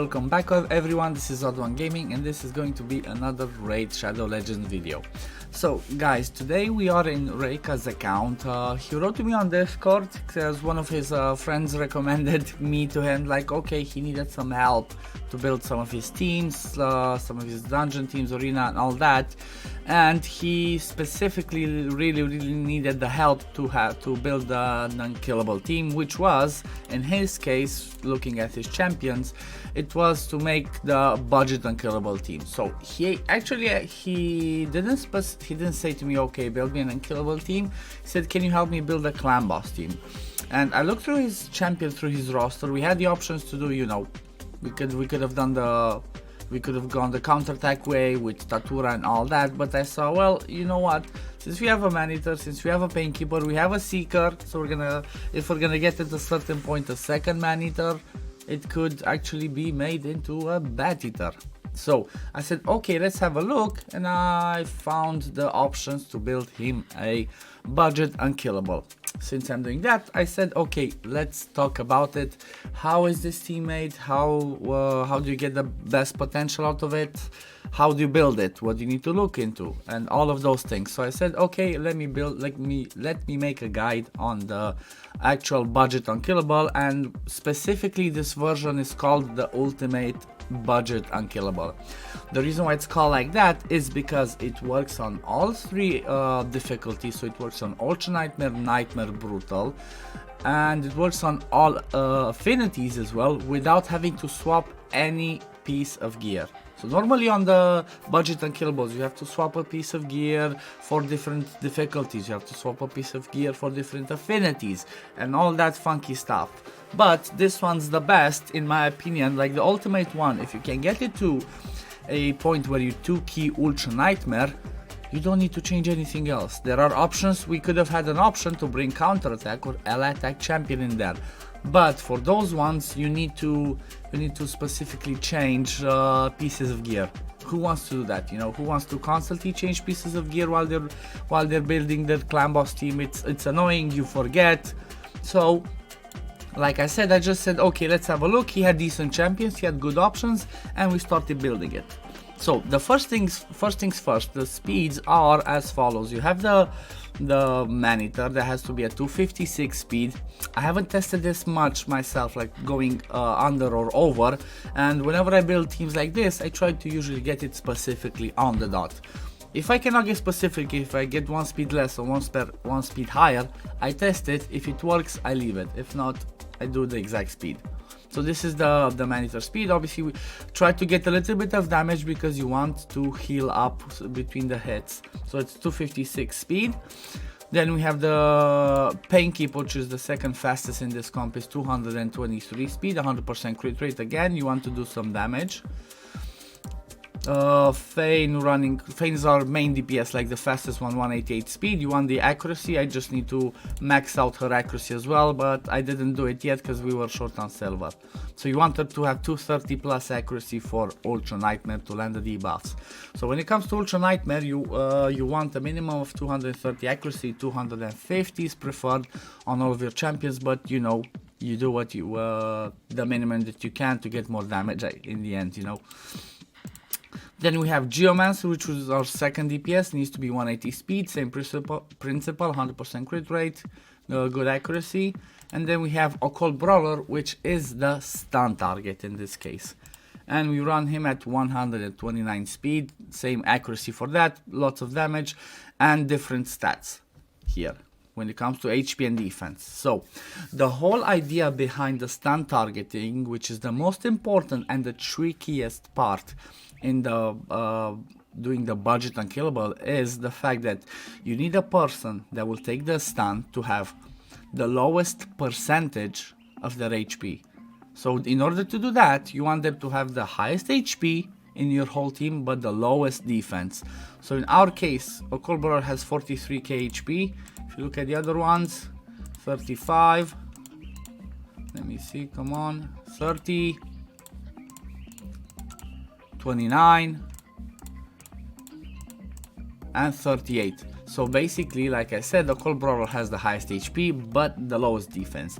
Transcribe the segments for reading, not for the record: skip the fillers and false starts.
welcome back everyone, this is OddOneGaming and this is going to be another Raid Shadow Legends video. So guys, today we are in Reika's account. He wrote to me on Discord because one of his friends recommended me to him, like okay, he needed some help to build some of his teams, some of his dungeon teams, arena and all that, and he specifically really needed the help to build an unkillable team, which was, in his case, looking at his champions, it was to make the budget unkillable team. So he didn't say to me, okay, build me an unkillable team. He said, can you help me build a clan boss team? And I looked through his champion, through his roster. We had the options to do, you know, we could have gone the counterattack way with Tatura and all that, but I saw, well, you know what, since we have a Maneater, since we have a Painkeeper, we have a Seeker, so if we're gonna get at a certain point a second Maneater, it could actually be made into a Bat Eater. So I said, okay, let's have a look, and I found the options to build him a budget unkillable. Since I'm doing that, I said, okay, let's talk about it. How is this team made? How do you get the best potential out of it? How do you build it? What do you need to look into? And all of those things. So I said, okay, let me make a guide on the actual budget unkillable, and specifically this version is called the ultimate budget unkillable. The reason why it's called like that is because it works on all three difficulties. So it works on Ultra Nightmare, Nightmare, Brutal, and it works on all affinities as well without having to swap any piece of gear. So normally on the budget unkillables you have to swap a piece of gear for different difficulties, you have to swap a piece of gear for different affinities and all that funky stuff. But this one's the best in my opinion, like the ultimate one. If you can get it to a point where you 2-key Ultra Nightmare, you don't need to change anything else. There are options. We could have had an option to bring counterattack or ally attack champion in there, but for those ones you need to specifically change pieces of gear. Who wants to do that? You know, who wants to constantly change pieces of gear while they're building their clan boss team? It's annoying, you forget. So like I said, I just said, okay, let's have a look. He had decent champions, he had good options, and we started building it. So the first things first, the speeds are as follows. You have the Maneater that has to be a 256 speed. I haven't tested this much myself, like going under or over, and whenever I build teams like this, I try to usually get it specifically on the dot. If I cannot get specific, if I get one speed less or one speed higher, I test it. If it works, I leave it. If not, I do the exact speed. So this is the Maneater speed. Obviously we try to get a little bit of damage because you want to heal up between the hits. So it's 256 speed. Then we have the Painkeeper, which is the second fastest in this comp, is 223 speed, 100% crit rate. Again, you want to do some damage. Fane's our main DPS, like the fastest one, 188 speed. You want the accuracy. I just need to max out her accuracy as well, but I didn't do it yet because we were short on silver. So you want her to have 230 plus accuracy for Ultra Nightmare to land the debuffs. So when it comes to Ultra Nightmare, you want a minimum of 230 accuracy. 250 is preferred on all of your champions, but you know, you do what you the minimum that you can to get more damage in the end, you know. Then we have Geomancer, which was our second DPS, needs to be 180 speed, same principle, 100% crit rate, good accuracy. And then we have Occult Brawler, which is the stun target in this case. And we run him at 129 speed, same accuracy for that, lots of damage, and different stats here when it comes to HP and defense. So the whole idea behind the stun targeting, which is the most important and the trickiest part in the doing the budget unkillable, is the fact that you need a person that will take the stun to have the lowest percentage of their HP. So in order to do that, you want them to have the highest HP in your whole team but the lowest defense. So in our case, Occult Brawler has 43k HP. If you look at the other ones, 35, let me see, come on, 30, 29 and 38. So basically, like I said, the Occult Brawler has the highest HP but the lowest defense.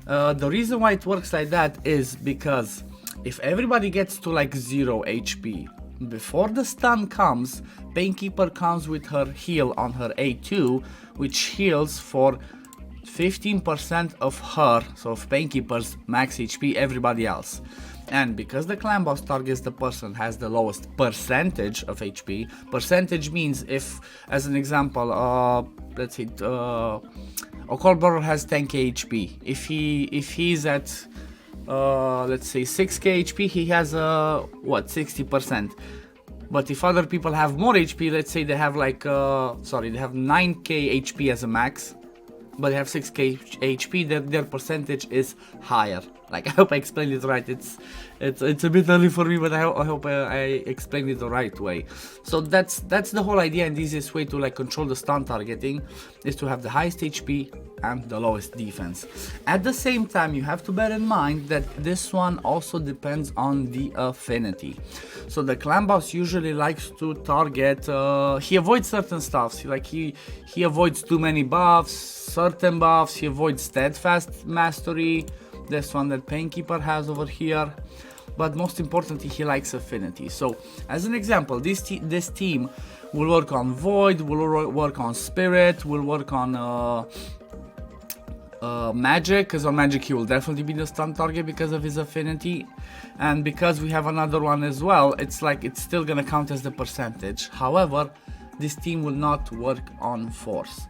The reason why it works like that is because If everybody gets to like 0 HP, before the stun comes, Painkeeper comes with her heal on her A2, which heals for 15% of her, so of Painkeeper's max HP, everybody else. And because the clan boss targets the person has the lowest percentage of HP, percentage means if, as an example, let's say a cold brawler has 10k HP. If he's at let's say 6k HP, he has what, 60%. But if other people have more HP, let's say they have like they have 9k HP as a max, but they have 6k HP, their percentage is higher. Like, I hope I explained it right. It's a bit early for me, but I hope I explained it the right way. So that's the whole idea, and the easiest way to like control the stun targeting is to have the highest HP and the lowest defense. At the same time, you have to bear in mind that this one also depends on the affinity. So the clan boss usually likes to target, he avoids certain stuff. Like he avoids too many buffs, certain buffs, he avoids steadfast mastery, this one that Painkeeper has over here, but most importantly he likes affinity. So as an example, this team will work on Void, will work on Spirit, will work on Magic, because on Magic he will definitely be the stun target because of his affinity, and because we have another one as well, it's like it's still gonna count as the percentage. However, this team will not work on Force.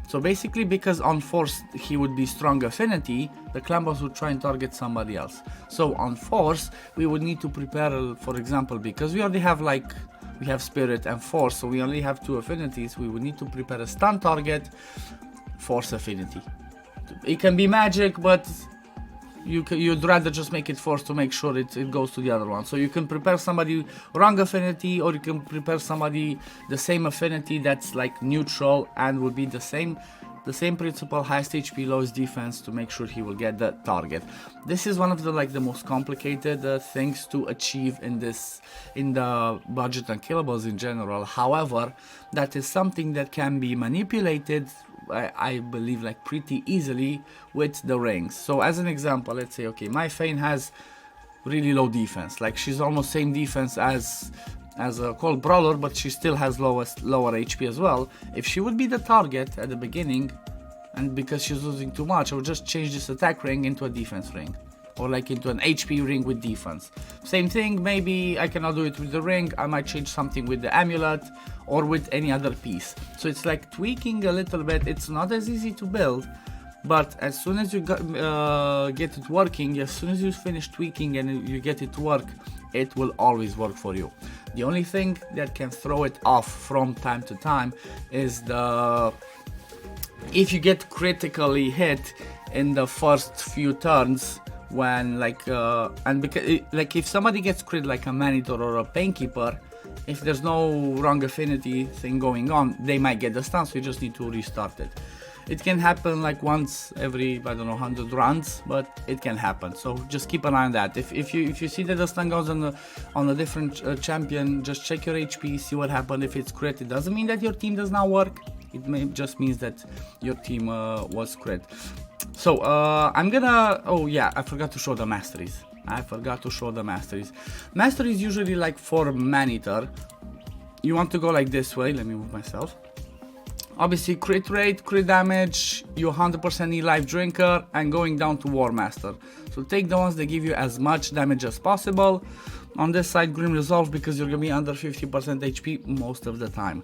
So basically, because on Force he would be strong affinity, the clan boss would try and target somebody else. So on Force we would need to prepare, for example, because we already have we have Spirit and Force, so we only have 2 affinities, we would need to prepare a stun target, Force affinity. It can be Magic, but you'd rather just make it Force to make sure it goes to the other one. So you can prepare somebody wrong affinity, or you can prepare somebody the same affinity that's like neutral and will be the same principle, highest HP, lowest defense, to make sure he will get the target. This is one of the most complicated things to achieve in the Budget Unkillables in general. However, that is something that can be manipulated, I believe, like pretty easily with the rings. So as an example, let's say, okay, my Fane has really low defense, like she's almost same defense as a cold brawler, but she still has lower HP as well. If she would be the target at the beginning, and because she's losing too much, I would just change this attack ring into a defense ring, or like into an HP ring with defense. Same thing, maybe I cannot do it with the ring, I might change something with the amulet or with any other piece. So it's like tweaking a little bit. It's not as easy to build, but as soon as you get it working, as soon as you finish tweaking and you get it to work, it will always work for you. The only thing that can throw it off from time to time is if you get critically hit in the first few turns, when if somebody gets crit like a Maneater or a Painkeeper, if there's no wrong affinity thing going on, they might get the stun, so you just need to restart it. It can happen like once every, I don't know, 100 runs, but it can happen. So just keep an eye on that. If you see that the stun goes on a different champion, just check your HP, see what happened. If it's crit, it doesn't mean that your team does not work. It just means that your team was crit. So I'm gonna, oh yeah, I forgot to show the Masteries. Masteries usually, like for Maneater, you want to go like this way. Let me move myself. Obviously, crit rate, crit damage, you 100% need Life Drinker, and going down to War Master. So take the ones that give you as much damage as possible. On this side, Grim Resolve, because you're gonna be under 50% HP most of the time.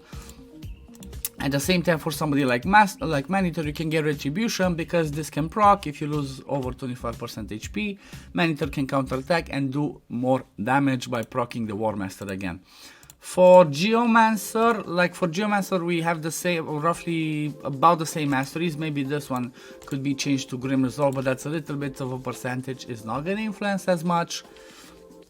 At the same time, for somebody like Maneater, you can get Retribution, because this can proc if you lose over 25% HP. Maneater can counterattack and do more damage by proccing the War Master again. For Geomancer, we have the same, roughly about the same masteries. Maybe this one could be changed to Grim Resolve, but that's a little bit of a percentage. It's not gonna influence as much,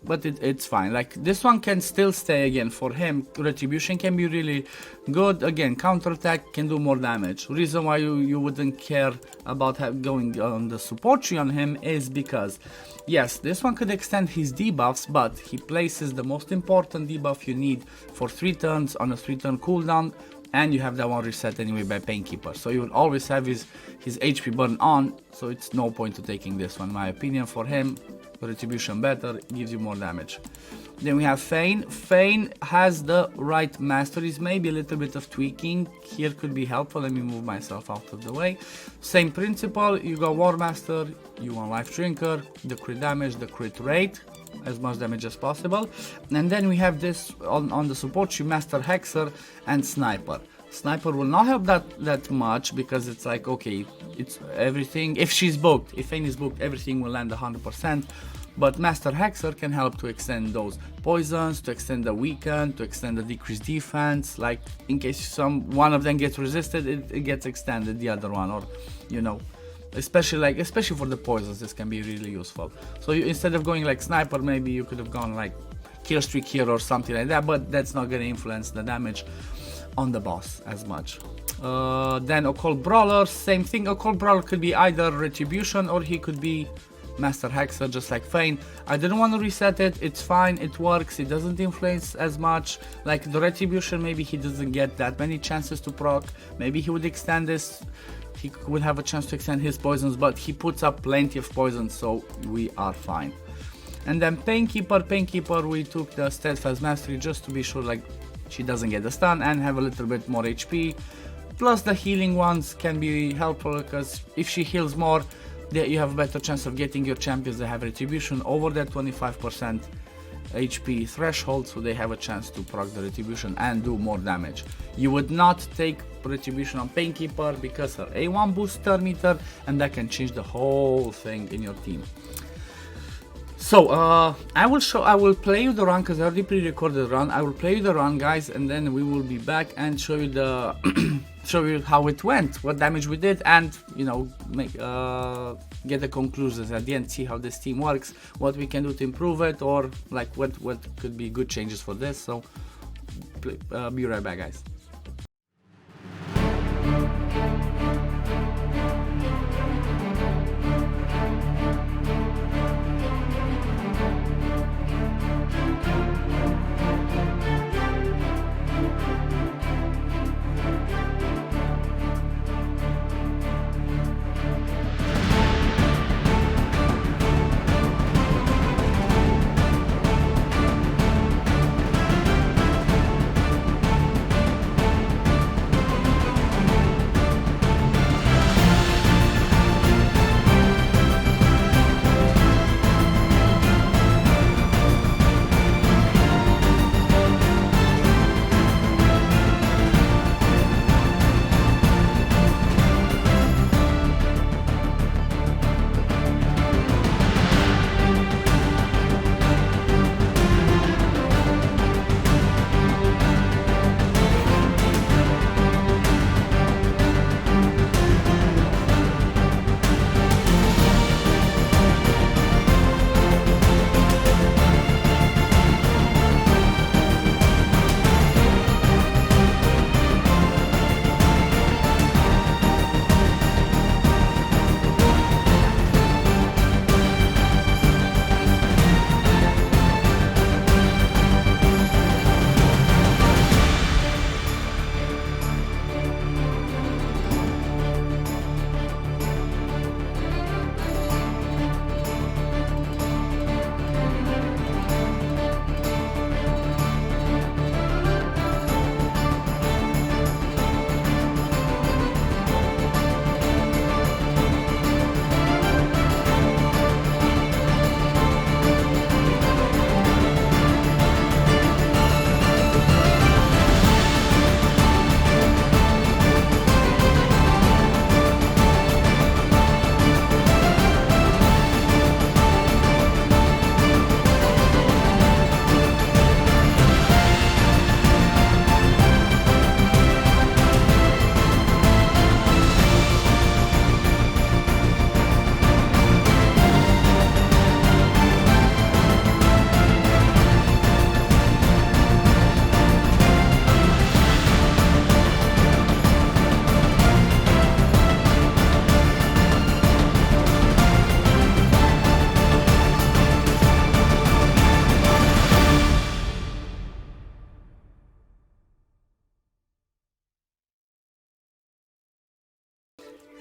but it's fine. Like this one can still stay again. For him, Retribution can be really good. Again, counterattack can do more damage. Reason why you wouldn't care about going on the support tree on him is because, yes, this one could extend his debuffs, but he places the most important debuff you need for 3 turns on a 3-turn cooldown, and you have that one reset anyway by Painkeeper. So you will always have his HP burn on, so it's no point to taking this one. In my opinion, for him, retribution better, gives you more damage. Then we have Feign. Feign has the right masteries, maybe a little bit of tweaking here could be helpful. Let me move myself out of the way. Same principle, you go War Master, you want Life Drinker, the crit damage, the crit rate, as much damage as possible. And then we have this on the support, you Master Hexer and Sniper. Sniper will not help that much because it's like, okay, it's everything. If she's booked, if Feign is booked, everything will land 100%. But Master Hexer can help to extend those poisons, to extend the weaken, to extend the decreased defense. Like in case one of them gets resisted, it gets extended the other one, or you know, especially for the poisons, this can be really useful. So instead of going like Sniper, maybe you could have gone like Kill Streak here or something like that, but that's not gonna influence the damage on the boss as much. Then Occult Brawler, same thing. Occult Brawler could be either Retribution or he could be Master Hexer, just like Feign. I didn't want to reset it, it's fine, it works, it doesn't influence as much. Like the Retribution, maybe he doesn't get that many chances to proc, maybe he would extend this, he would have a chance to extend his poisons, but he puts up plenty of poisons, so we are fine. And then Painkeeper, we took the Steadfast Mastery just to be sure like she doesn't get the stun and have a little bit more HP. Plus the healing ones can be helpful because if she heals more, you have a better chance of getting your champions that have Retribution over that 25% HP threshold, so they have a chance to proc the Retribution and do more damage. You would not take Retribution on Painkeeper because her A1 boosts turn meter, and that can change the whole thing in your team. So I will play you the run because I already pre-recorded the run. I will play you the run, guys, and then we will be back and show you the show you how it went, what damage we did, and you know, get the conclusions at the end, see how this team works, what we can do to improve it, or like what could be good changes for this. So be right back, guys.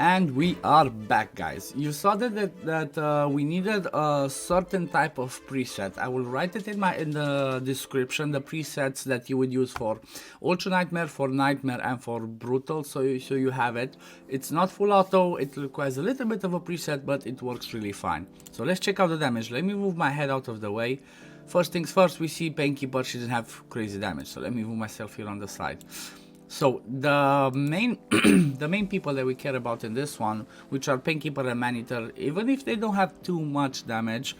And we are back, guys. You saw that we needed a certain type of preset. I will write it in the description, the presets that you would use for Ultra Nightmare, for Nightmare, and for Brutal, so you have it. It's not full auto, it requires a little bit of a preset, but it works really fine. So let's check out the damage. Let me move my head out of the way. First things first, we see Painkeeper, she doesn't have crazy damage, so let me move myself here on the side. So the main the main people that we care about in this one, which are Painkeeper and Maneater, even if they don't have too much damage,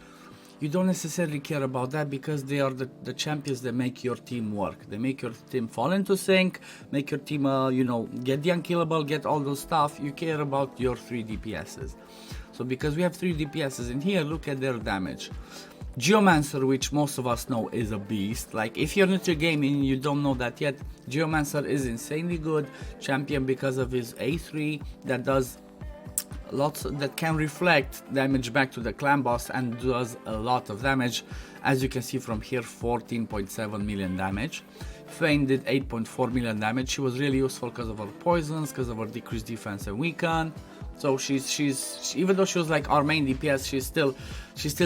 you don't necessarily care about that because they are the champions that make your team work. They make your team fall into sync, make your team, you know, get the unkillable, get all those stuff. You care about your 3 DPSs. So because we have 3 DPSs in here, look at their damage. Geomancer, which most of us know is a beast. Like, if you're new to gaming and you don't know that yet, Geomancer is insanely good champion because of his A3 that does lots, that can reflect damage back to the clan boss and does a lot of damage. As you can see from here, 14.7 million damage. Fane did 8.4 million damage. She was really useful because of her poisons, because of her decreased defense and weaken. So she's even though she was like our main DPS, she still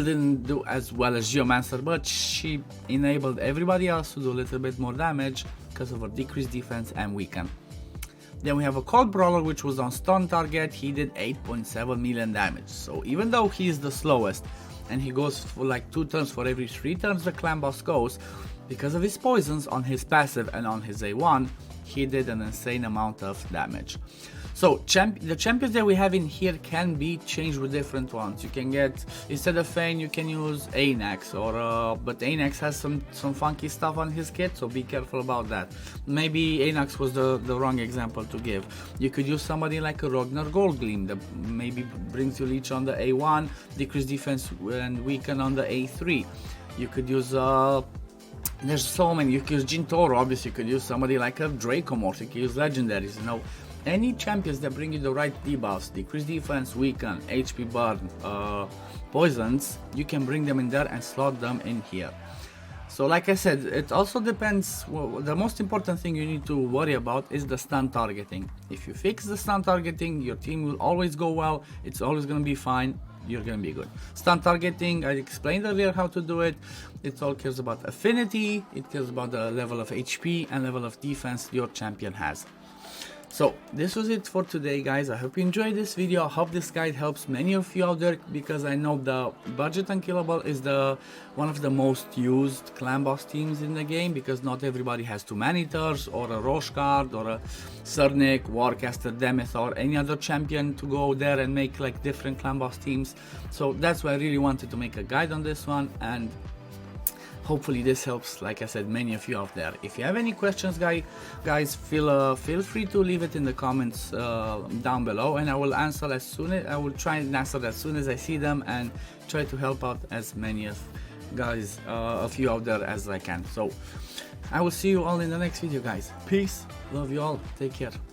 didn't do as well as Geomancer, but she enabled everybody else to do a little bit more damage because of her decreased defense and weaken. Then we have a Cold Brawler, which was on stun target. He did 8.7 million damage. So even though he is the slowest and he goes for like 2 turns for every 3 turns the clan boss goes, because of his poisons on his passive and on his A1, he did an insane amount of damage. So the champions that we have in here can be changed with different ones. You can get, instead of Fane, you can use Anax, or but Anax has some funky stuff on his kit, so be careful about that. Maybe Anax was the wrong example to give. You could use somebody like a Rognar Goldgleam that maybe brings you leech on the A1, decrease defense and weaken on the A3. You could use there's so many. You could use Jintoro, obviously. You could use somebody like a Dracomorph. You could use legendaries, you know. Any champions that bring you the right debuffs, decrease defense, weaken, HP burn, poisons, you can bring them in there and slot them in here. So like I said, it also depends. Well, the most important thing you need to worry about is the stun targeting. If you fix the stun targeting, your team will always go well. It's always going to be fine. You're going to be good. Stun targeting, I explained earlier how to do it. It all cares about affinity. It cares about the level of HP and level of defense your champion has. So this was it for today, guys. I hope you enjoyed this video. I hope this guide helps many of you out there, because I know the Budget Unkillable is one of the most used clan boss teams in the game, because not everybody has 2 Maneaters or a Roshguard or a Cernic, Warcaster, Demeth, or any other champion to go there and make like different clan boss teams. So that's why I really wanted to make a guide on this one, and hopefully this helps, like I said, many of you out there. If you have any questions, guys, feel free to leave it in the comments down below, and I will answer I will try and answer as soon as I see them, and try to help out as many of you out there as I can. So I will see you all in the next video, guys. Peace, love you all, take care.